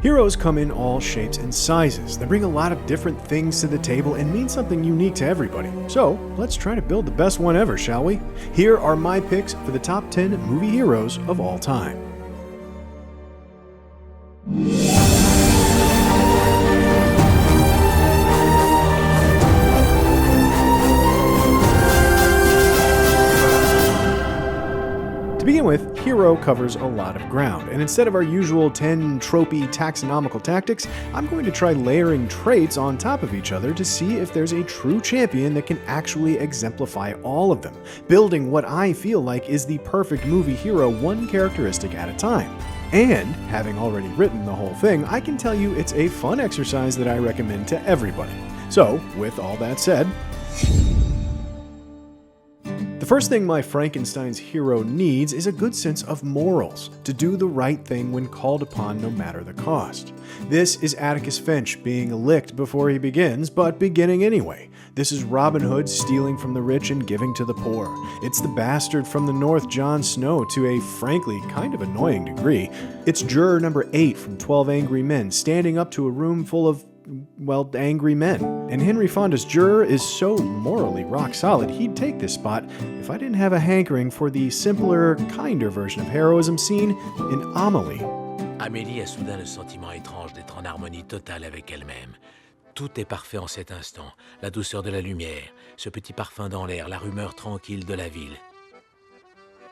Heroes come in all shapes and sizes. They bring a lot of different things to the table and mean something unique to everybody. So, let's try to build the best one ever, shall we? Here are my picks for the top 10 movie heroes of all time. To begin with, Hero covers a lot of ground, and instead of our usual 10 tropey taxonomical tactics, I'm going to try layering traits on top of each other to see if there's a true champion that can actually exemplify all of them, building what I feel like is the perfect movie hero one characteristic at a time. And, having already written the whole thing, I can tell you it's a fun exercise that I recommend to everybody. So, with all that said, the first thing my Frankenstein's hero needs is a good sense of morals, to do the right thing when called upon no matter the cost. This is Atticus Finch being licked before he begins, but beginning anyway. This is Robin Hood stealing from the rich and giving to the poor. It's the bastard from the north, Jon Snow, to a frankly kind of annoying degree. It's juror number 8 from 12 Angry Men standing up to a room full of angry men. And Henry Fonda's juror is so morally rock solid, he'd take this spot if I didn't have a hankering for the simpler, kinder version of heroism seen in Amélie. Amélie a soudain le sentiment étrange d'être en harmonie totale avec elle-même. Tout est parfait en cet instant. La douceur de la lumière, ce petit parfum dans l'air, la rumeur tranquille de la ville.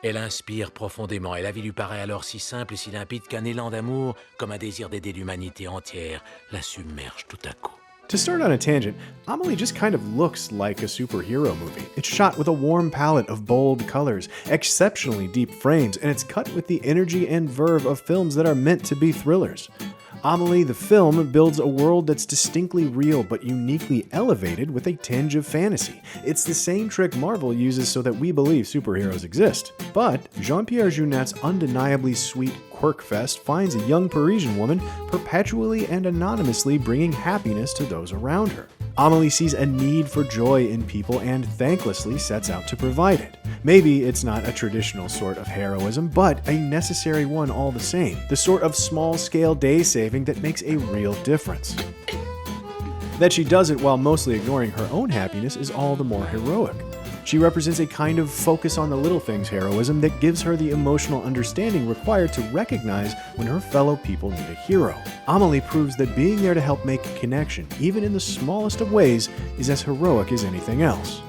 Elle inspire profondément et la vie lui paraît alors si simple et si limpide qu'un élan d'amour, comme un désir d'aider l'humanité entière, la submerge tout à coup. To start on a tangent, Amélie just kind of looks like a superhero movie. It's shot with a warm palette of bold colors, exceptionally deep frames, and it's cut with the energy and verve of films that are meant to be thrillers. Amélie the film builds a world that's distinctly real but uniquely elevated with a tinge of fantasy. It's the same trick Marvel uses so that we believe superheroes exist. But Jean-Pierre Jeunette's undeniably sweet quirkfest finds a young Parisian woman perpetually and anonymously bringing happiness to those around her. Amélie sees a need for joy in people and thanklessly sets out to provide it. Maybe it's not a traditional sort of heroism, but a necessary one all the same. The sort of small-scale day saving that makes a real difference. That she does it while mostly ignoring her own happiness is all the more heroic. She represents a kind of focus on the little things heroism that gives her the emotional understanding required to recognize when her fellow people need a hero. Amélie proves that being there to help make a connection, even in the smallest of ways, is as heroic as anything else.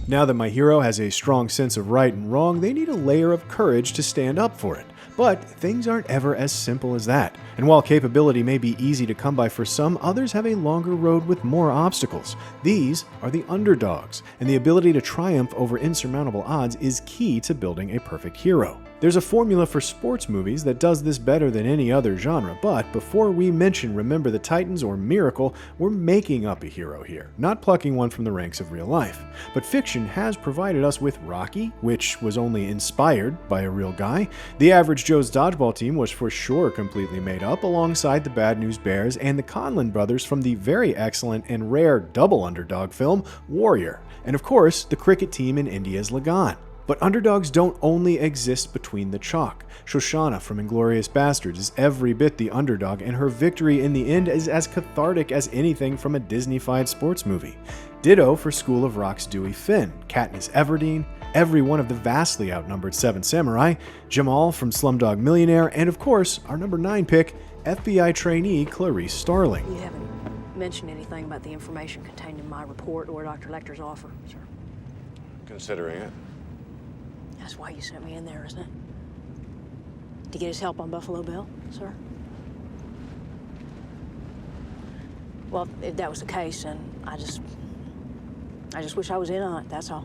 Now that my hero has a strong sense of right and wrong, they need a layer of courage to stand up for it. But things aren't ever as simple as that. And while capability may be easy to come by for some, others have a longer road with more obstacles. These are the underdogs, and the ability to triumph over insurmountable odds is key to building a perfect hero. There's a formula for sports movies that does this better than any other genre, but before we mention Remember the Titans or Miracle, we're making up a hero here, not plucking one from the ranks of real life. But fiction has provided us with Rocky, which was only inspired by a real guy. The Average Joe's Dodgeball Team was for sure completely made up, alongside the Bad News Bears and the Conlon brothers from the very excellent and rare double underdog film, Warrior. And of course, the cricket team in India's Lagaan. But underdogs don't only exist between the chalk. Shoshanna from Inglourious Basterds is every bit the underdog, and her victory in the end is as cathartic as anything from a Disney-fied sports movie. Ditto for School of Rock's Dewey Finn, Katniss Everdeen, every one of the vastly outnumbered Seven Samurai, Jamal from Slumdog Millionaire, and of course, our number 9 pick, FBI trainee Clarice Starling. You haven't mentioned anything about the information contained in my report or Dr. Lecter's offer, sir. Considering it. That's why you sent me in there, isn't it? To get his help on Buffalo Bill, sir? Well, if that was the case, then I just wish I was in on it, that's all.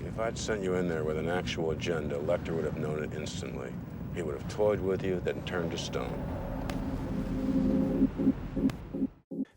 If I'd sent you in there with an actual agenda, Lecter would have known it instantly. He would have toyed with you, then turned to stone.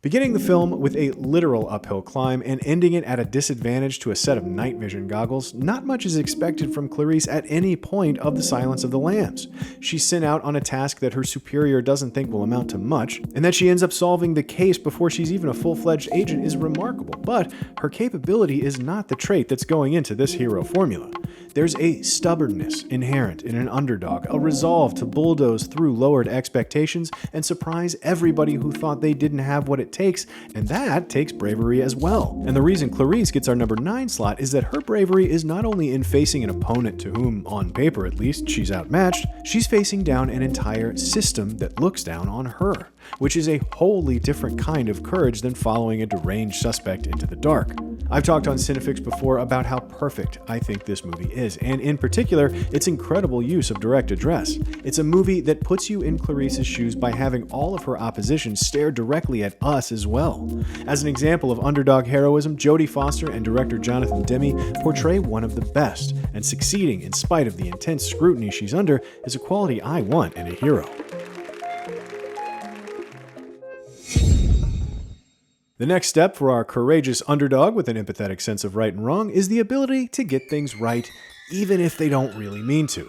Beginning the film with a literal uphill climb and ending it at a disadvantage to a set of night vision goggles, not much is expected from Clarice at any point of The Silence of the Lambs. She's sent out on a task that her superior doesn't think will amount to much, and that she ends up solving the case before she's even a full-fledged agent is remarkable, but her capability is not the trait that's going into this hero formula. There's a stubbornness inherent in an underdog, a resolve to bulldoze through lowered expectations and surprise everybody who thought they didn't have what it takes, and that takes bravery as well. And the reason Clarice gets our number 9 slot is that her bravery is not only in facing an opponent to whom, on paper at least, she's outmatched, she's facing down an entire system that looks down on her, which is a wholly different kind of courage than following a deranged suspect into the dark. I've talked on CineFix before about how perfect I think this movie is, and in particular, its incredible use of direct address. It's a movie that puts you in Clarice's shoes by having all of her opposition stare directly at us as well. As an example of underdog heroism, Jodie Foster and director Jonathan Demme portray one of the best, and succeeding in spite of the intense scrutiny she's under is a quality I want in a hero. The next step for our courageous underdog with an empathetic sense of right and wrong is the ability to get things right, even if they don't really mean to.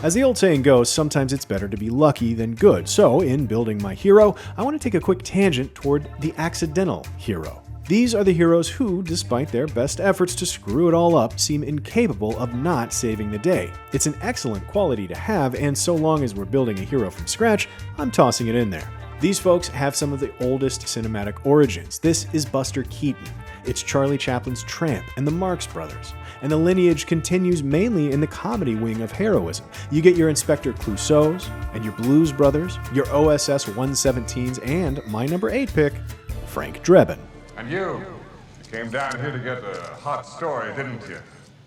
As the old saying goes, sometimes it's better to be lucky than good, so in building my hero, I want to take a quick tangent toward the accidental hero. These are the heroes who, despite their best efforts to screw it all up, seem incapable of not saving the day. It's an excellent quality to have, and so long as we're building a hero from scratch, I'm tossing it in there. These folks have some of the oldest cinematic origins. This is Buster Keaton. It's Charlie Chaplin's Tramp and the Marx Brothers. And the lineage continues mainly in the comedy wing of heroism. You get your Inspector Clouseaus and your Blues Brothers, your OSS 117s, and my number 8 pick, Frank Drebin. And you came down here to get a hot story, didn't you?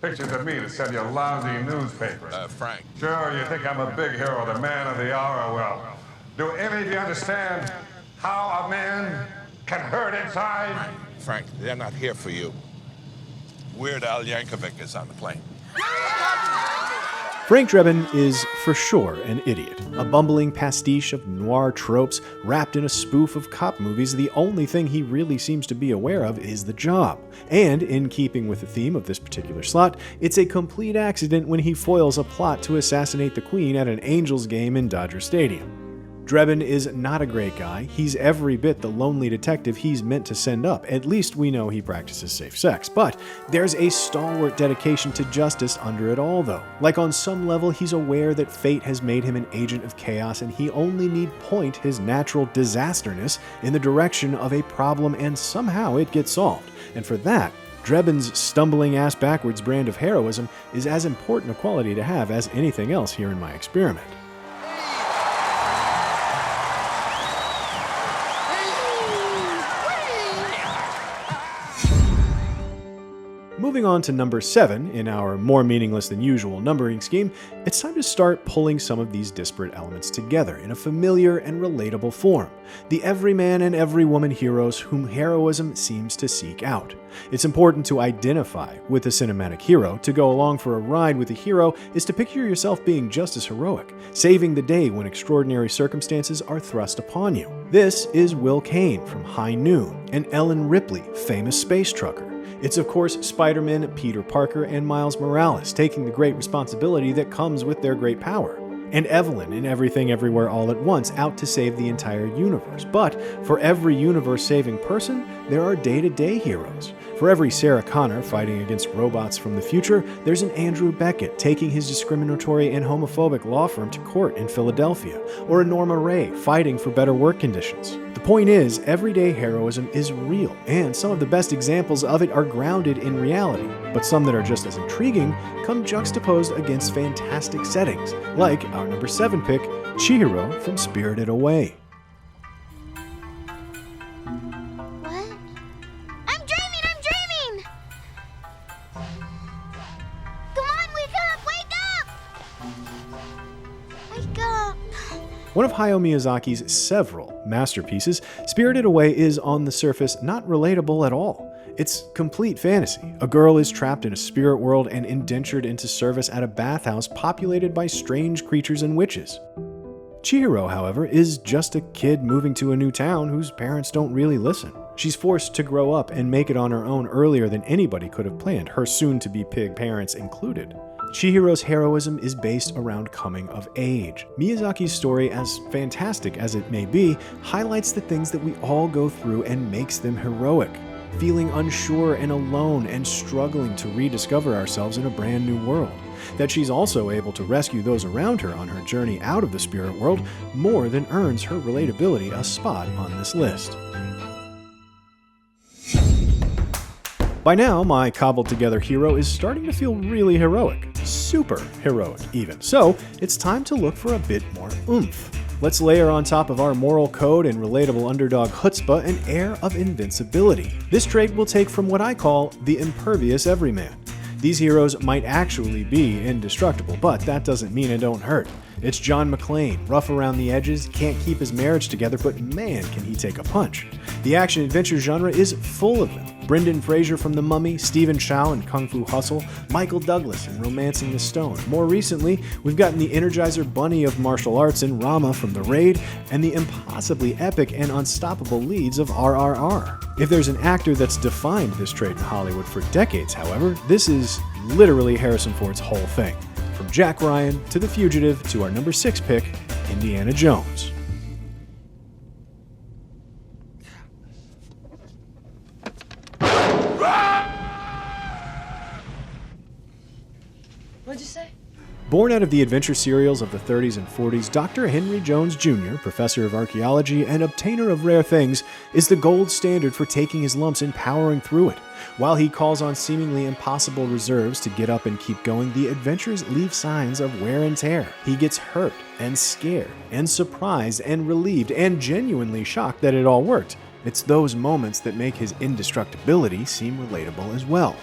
Pictures of me to sell your lousy newspaper. Frank. Sure, you think I'm a big hero, the man of the hour. Well, do any of you understand how a man can hurt inside? Frank, they're not here for you. Weird Al Yankovic is on the plane. Frank Drebin is, for sure, an idiot. A bumbling pastiche of noir tropes wrapped in a spoof of cop movies. The only thing he really seems to be aware of is the job. And, in keeping with the theme of this particular slot, it's a complete accident when he foils a plot to assassinate the Queen at an Angels game in Dodger Stadium. Drebin is not a great guy. He's every bit the lonely detective he's meant to send up. At least we know he practices safe sex. But there's a stalwart dedication to justice under it all, though. Like on some level, he's aware that fate has made him an agent of chaos, and he only need point his natural disasterness in the direction of a problem, and somehow it gets solved. And for that, Drebin's stumbling ass backwards brand of heroism is as important a quality to have as anything else here in my experiment. Moving on to number 7 in our more meaningless than usual numbering scheme, it's time to start pulling some of these disparate elements together in a familiar and relatable form. The everyman and everywoman heroes whom heroism seems to seek out. It's important to identify with a cinematic hero. To go along for a ride with a hero is to picture yourself being just as heroic, saving the day when extraordinary circumstances are thrust upon you. This is Will Kane from High Noon and Ellen Ripley, famous space trucker. It's of course Spider-Man, Peter Parker, and Miles Morales taking the great responsibility that comes with their great power. And Evelyn in Everything Everywhere All at Once, out to save the entire universe. But for every universe-saving person, there are day-to-day heroes. For every Sarah Connor fighting against robots from the future, there's an Andrew Beckett taking his discriminatory and homophobic law firm to court in Philadelphia, or a Norma Ray fighting for better work conditions. The point is, everyday heroism is real, and some of the best examples of it are grounded in reality, but some that are just as intriguing come juxtaposed against fantastic settings, like our number 7 pick, Chihiro from Spirited Away. One of Hayao Miyazaki's several masterpieces, Spirited Away is on the surface not relatable at all. It's complete fantasy. A girl is trapped in a spirit world and indentured into service at a bathhouse populated by strange creatures and witches. Chihiro, however, is just a kid moving to a new town whose parents don't really listen. She's forced to grow up and make it on her own earlier than anybody could have planned, her soon-to-be pig parents included. Chihiro's heroism is based around coming of age. Miyazaki's story, as fantastic as it may be, highlights the things that we all go through and makes them heroic. Feeling unsure and alone and struggling to rediscover ourselves in a brand new world. That she's also able to rescue those around her on her journey out of the spirit world more than earns her relatability a spot on this list. By now, my cobbled together hero is starting to feel really heroic. Super heroic, even. So, it's time to look for a bit more oomph. Let's layer on top of our moral code and relatable underdog hutzpah an air of invincibility. This trait we'll take from what I call the impervious everyman. These heroes might actually be indestructible, but that doesn't mean it don't hurt. It's John McClane, rough around the edges, can't keep his marriage together, but man, can he take a punch. The action-adventure genre is full of them. Brendan Fraser from The Mummy, Stephen Chow in Kung Fu Hustle, Michael Douglas in Romancing the Stone. More recently, we've gotten the Energizer Bunny of martial arts in Rama from The Raid, and the impossibly epic and unstoppable leads of RRR. If there's an actor that's defined this trait in Hollywood for decades, however, this is literally Harrison Ford's whole thing. From Jack Ryan to The Fugitive to our number 6 pick, Indiana Jones. What'd you say? Born out of the adventure serials of the 30s and 40s, Dr. Henry Jones Jr., professor of archaeology and obtainer of rare things, is the gold standard for taking his lumps and powering through it. While he calls on seemingly impossible reserves to get up and keep going, the adventures leave signs of wear and tear. He gets hurt and scared and surprised and relieved and genuinely shocked that it all worked. It's those moments that make his indestructibility seem relatable as well.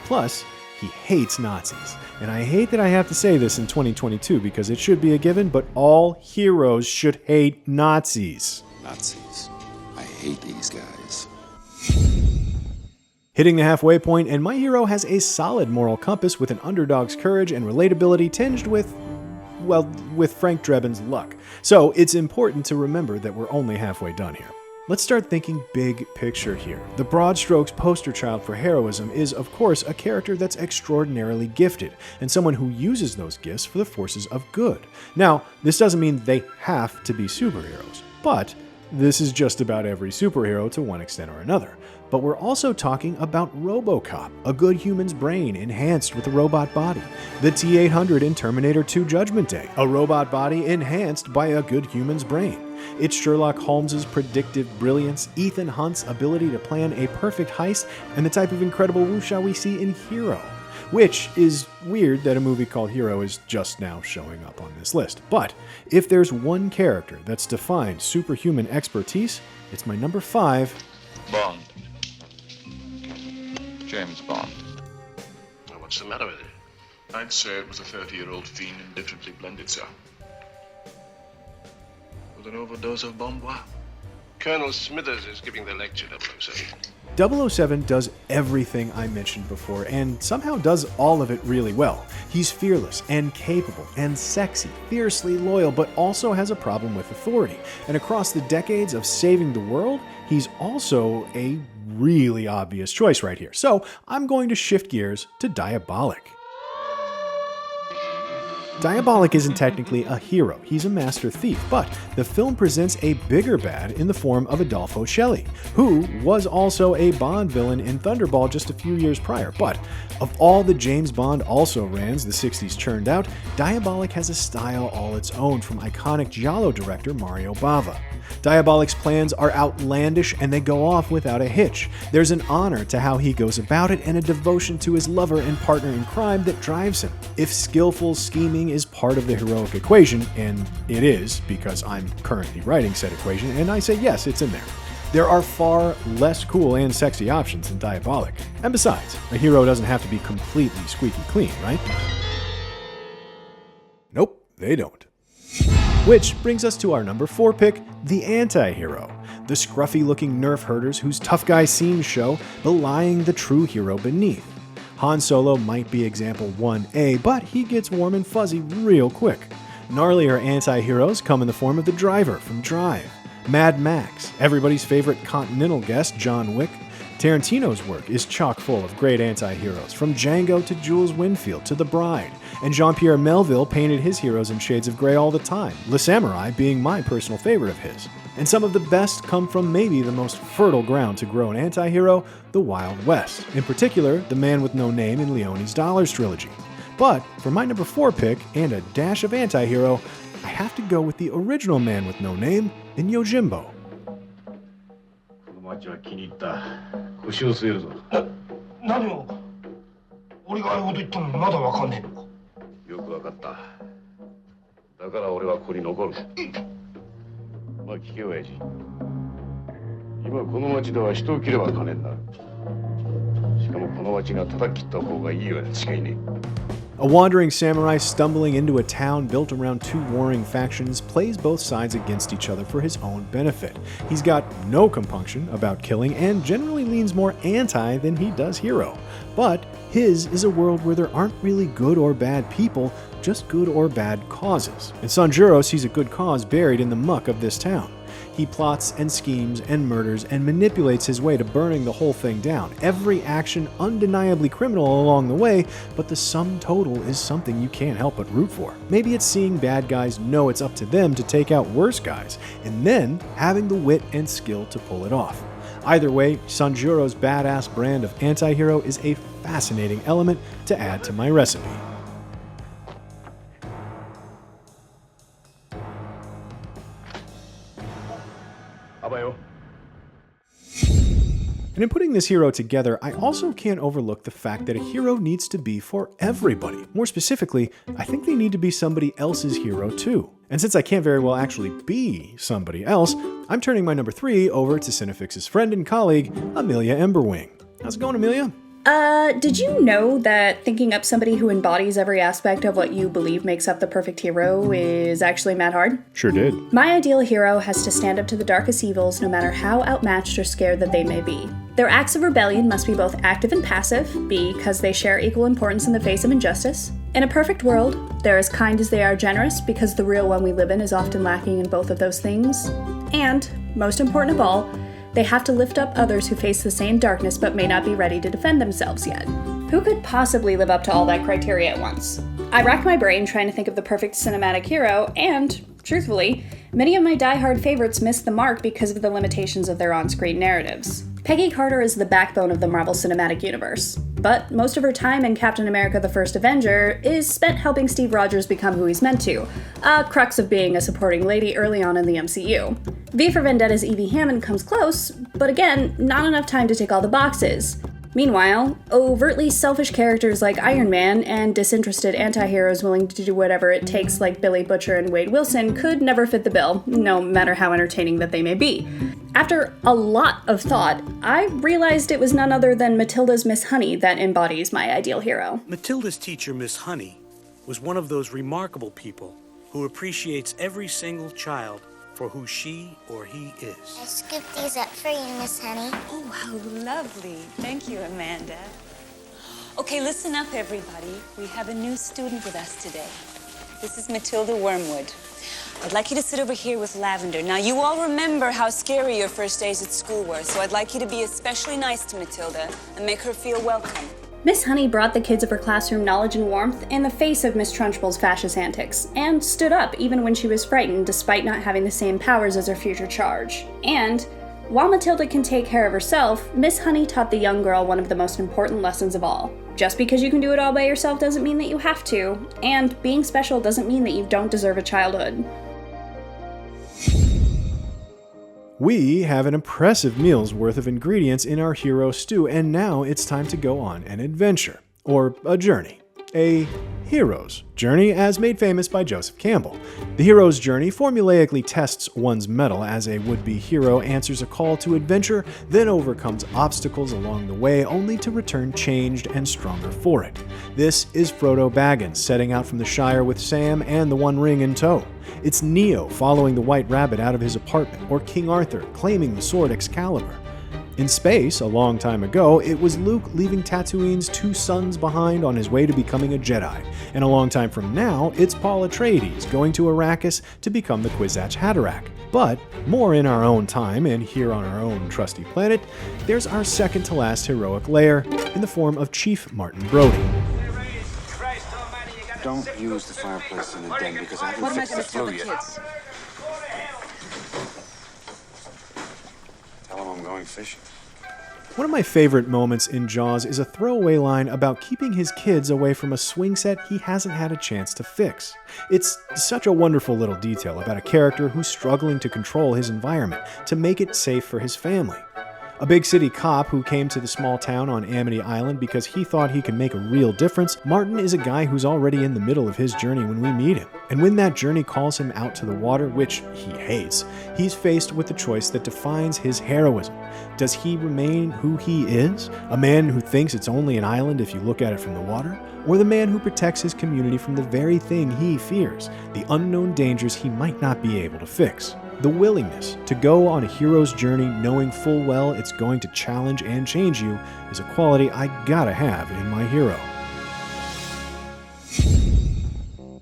Plus, he hates Nazis. And I hate that I have to say this in 2022 because it should be a given, but all heroes should hate Nazis. Nazis. I hate these guys. Hitting the halfway point, and my hero has a solid moral compass with an underdog's courage and relatability tinged with Frank Drebin's luck. So it's important to remember that we're only halfway done here. Let's start thinking big picture here. The broad strokes poster child for heroism is, of course, a character that's extraordinarily gifted, and someone who uses those gifts for the forces of good. Now, this doesn't mean they have to be superheroes, but this is just about every superhero to one extent or another. But we're also talking about RoboCop, a good human's brain enhanced with a robot body. The T-800 in Terminator 2 Judgment Day, a robot body enhanced by a good human's brain. It's Sherlock Holmes' predictive brilliance, Ethan Hunt's ability to plan a perfect heist, and the type of incredible wuxia we see in Hero. Which is weird that a movie called Hero is just now showing up on this list. But if there's one character that's defined superhuman expertise, it's my number 5, Bond. James Bond. Well, what's the matter with it? I'd say it was a 30-year-old fiend indifferently blended, sir. With an overdose of Bombois. Colonel Smithers is giving the lecture, 007. 007 does everything I mentioned before, and somehow does all of it really well. He's fearless and capable and sexy, fiercely loyal, but also has a problem with authority. And across the decades of saving the world, he's also a really obvious choice right here. So I'm going to shift gears to Diabolik. Diabolik isn't technically a hero, he's a master thief, but the film presents a bigger bad in the form of Adolfo Celli, who was also a Bond villain in Thunderball just a few years prior. But of all the James Bond also-rans the 60s churned out, Diabolik has a style all its own from iconic giallo director Mario Bava. Diabolik's plans are outlandish and they go off without a hitch. There's an honor to how he goes about it and a devotion to his lover and partner in crime that drives him. If skillful scheming is part of the heroic equation, and it is because I'm currently writing said equation, and I say yes, it's in there are far less cool and sexy options than Diabolik. And besides, a hero doesn't have to be completely squeaky clean, right? Nope, they don't. Which brings us to our number 4 pick, the Antihero. The scruffy-looking nerf herders whose tough guy scenes show belying the true hero beneath. Han Solo might be example 1A, but he gets warm and fuzzy real quick. Gnarlier anti-heroes come in the form of the Driver from Drive, Mad Max, everybody's favorite Continental guest, John Wick. Tarantino's work is chock full of great anti-heroes, from Django to Jules Winfield to The Bride, and Jean-Pierre Melville painted his heroes in shades of gray all the time, Le Samurai being my personal favorite of his. And some of the best come from maybe the most fertile ground to grow an anti-hero, the Wild West, in particular, The Man with No Name in Leone's Dollars trilogy. But for my number 4 pick, and a dash of anti-hero, I have to go with the original Man with No Name in Yojimbo. 町は気に入った。腰を据えるぞ。何を？俺がああいうこと言ったのにまだわかんねえのか。よくわかった。だから俺はここに残る。まあ聞け親父。今この町では人を切れば金になる。しかもこの町が叩き切った方がいいような違いねえ。A wandering samurai stumbling into a town built around 2 warring factions plays both sides against each other for his own benefit. He's got no compunction about killing and generally leans more anti than he does hero. But his is a world where there aren't really good or bad people, just good or bad causes. In Sanjuro sees a good cause buried in the muck of this town. He plots and schemes and murders and manipulates his way to burning the whole thing down. Every action undeniably criminal along the way, but the sum total is something you can't help but root for. Maybe it's seeing bad guys know it's up to them to take out worse guys, and then having the wit and skill to pull it off. Either way, Sanjuro's badass brand of anti-hero is a fascinating element to add to my recipe. And in putting this hero together, I also can't overlook the fact that a hero needs to be for everybody. More specifically, I think they need to be somebody else's hero too. And since I can't very well actually be somebody else, I'm turning my number 3 over to CineFix's friend and colleague, Amelia Emberwing. How's it going, Amelia? Did you know that thinking up somebody who embodies every aspect of what you believe makes up the perfect hero is actually mad hard? Sure did. My ideal hero has to stand up to the darkest evils no matter how outmatched or scared that they may be. Their acts of rebellion must be both active and passive, because they share equal importance in the face of injustice. In a perfect world, they're as kind as they are generous, because the real one we live in is often lacking in both of those things. And, most important of all, they have to lift up others who face the same darkness but may not be ready to defend themselves yet. Who could possibly live up to all that criteria at once? I racked my brain trying to think of the perfect cinematic hero, and, truthfully, many of my die-hard favorites missed the mark because of the limitations of their on-screen narratives. Peggy Carter is the backbone of the Marvel Cinematic Universe, but most of her time in Captain America: The First Avenger is spent helping Steve Rogers become who he's meant to, a crux of being a supporting lady early on in the MCU. V for Vendetta's Evie Hammond comes close, but again, not enough time to tick all the boxes. Meanwhile, overtly selfish characters like Iron Man and disinterested anti-heroes willing to do whatever it takes like Billy Butcher and Wade Wilson could never fit the bill, no matter how entertaining that they may be. After a lot of thought, I realized it was none other than Matilda's Miss Honey that embodies my ideal hero. Matilda's teacher, Miss Honey, was one of those remarkable people who appreciates every single child for who she or he is. I scooped these up for you, Miss Honey. Oh, how lovely. Thank you, Amanda. Okay, listen up, everybody. We have a new student with us today. This is Matilda Wormwood. I'd like you to sit over here with Lavender. Now, you all remember how scary your first days at school were, so I'd like you to be especially nice to Matilda and make her feel welcome. Miss Honey brought the kids of her classroom knowledge and warmth in the face of Miss Trunchbull's fascist antics, and stood up even when she was frightened despite not having the same powers as her future charge. And, while Matilda can take care of herself, Miss Honey taught the young girl one of the most important lessons of all. Just because you can do it all by yourself doesn't mean that you have to, and being special doesn't mean that you don't deserve a childhood. We have an impressive meal's worth of ingredients in our hero stew, and now it's time to go on an adventure, or a journey. A hero's journey, as made famous by Joseph Campbell. The hero's journey formulaically tests one's mettle as a would-be hero answers a call to adventure, then overcomes obstacles along the way, only to return changed and stronger for it. This is Frodo Baggins setting out from the Shire with Sam and the One Ring in tow. It's Neo following the White Rabbit out of his apartment, or King Arthur claiming the sword Excalibur. In space, a long time ago, it was Luke leaving Tatooine's 2 sons behind on his way to becoming a Jedi. And a long time from now, it's Paul Atreides going to Arrakis to become the Kwisatz Haderach. But more in our own time and here on our own trusty planet, there's our second to last heroic layer in the form of Chief Martin Brody. Don't use the fireplace in the den because I haven't fixed the flue yet. Tell them I'm going fishing. One of my favorite moments in Jaws is a throwaway line about keeping his kids away from a swing set he hasn't had a chance to fix. It's such a wonderful little detail about a character who's struggling to control his environment to make it safe for his family. A big city cop who came to the small town on Amity Island because he thought he could make a real difference, Martin is a guy who's already in the middle of his journey when we meet him. And when that journey calls him out to the water, which he hates, he's faced with the choice that defines his heroism. Does he remain who he is? A man who thinks it's only an island if you look at it from the water? Or the man who protects his community from the very thing he fears, the unknown dangers he might not be able to fix? The willingness to go on a hero's journey knowing full well it's going to challenge and change you is a quality I gotta have in my hero.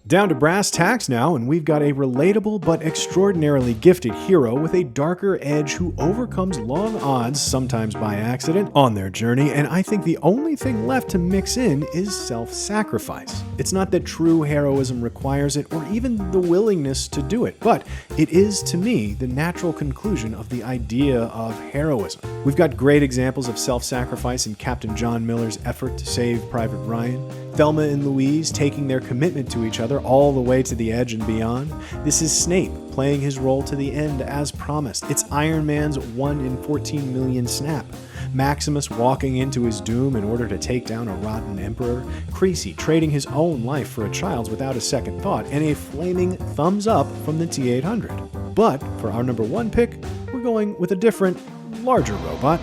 Down to brass tacks now, and we've got a relatable but extraordinarily gifted hero with a darker edge who overcomes long odds, sometimes by accident, on their journey, and I think the only thing left to mix in is self-sacrifice. It's not that true heroism requires it, or even the willingness to do it, but it is, to me, the natural conclusion of the idea of heroism. We've got great examples of self-sacrifice in Captain John Miller's effort to save Private Ryan, Thelma and Louise taking their commitment to each other all the way to the edge and beyond. This is Snape playing his role to the end as promised. It's Iron Man's 1 in 14 million snap. Maximus walking into his doom in order to take down a rotten emperor. Creasy trading his own life for a child's without a second thought, and a flaming thumbs up from the T-800. But for our number 1 pick, we're going with a different, larger robot,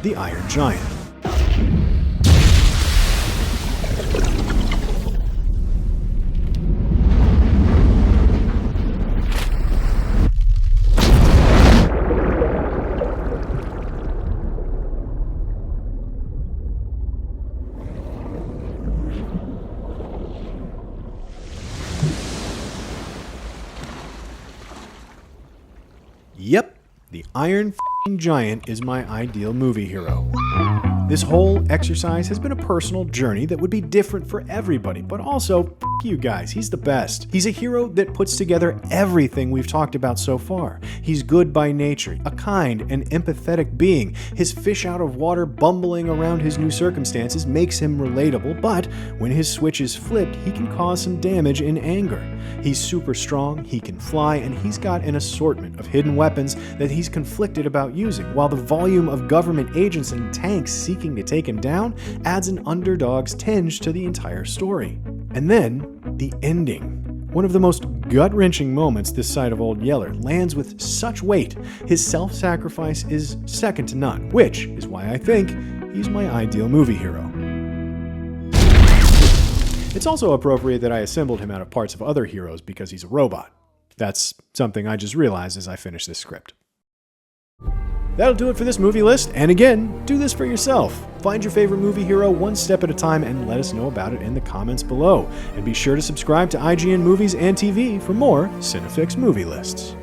the Iron Giant. Yep, the Iron Giant is my ideal movie hero. This whole exercise has been a personal journey that would be different for everybody, but also, you guys, he's the best. He's a hero that puts together everything we've talked about so far. He's good by nature, a kind and empathetic being. His fish out of water bumbling around his new circumstances makes him relatable, but when his switch is flipped, he can cause some damage in anger. He's super strong, he can fly, and he's got an assortment of hidden weapons that he's conflicted about using, while the volume of government agents and tanks seeking to take him down adds an underdog's tinge to the entire story. And then, the ending. One of the most gut-wrenching moments this side of Old Yeller lands with such weight, his self-sacrifice is second to none, which is why I think he's my ideal movie hero. It's also appropriate that I assembled him out of parts of other heroes because he's a robot. That's something I just realized as I finished this script. That'll do it for this movie list, and again, do this for yourself. Find your favorite movie hero one step at a time and let us know about it in the comments below. And be sure to subscribe to IGN Movies and TV for more CineFix Movie Lists.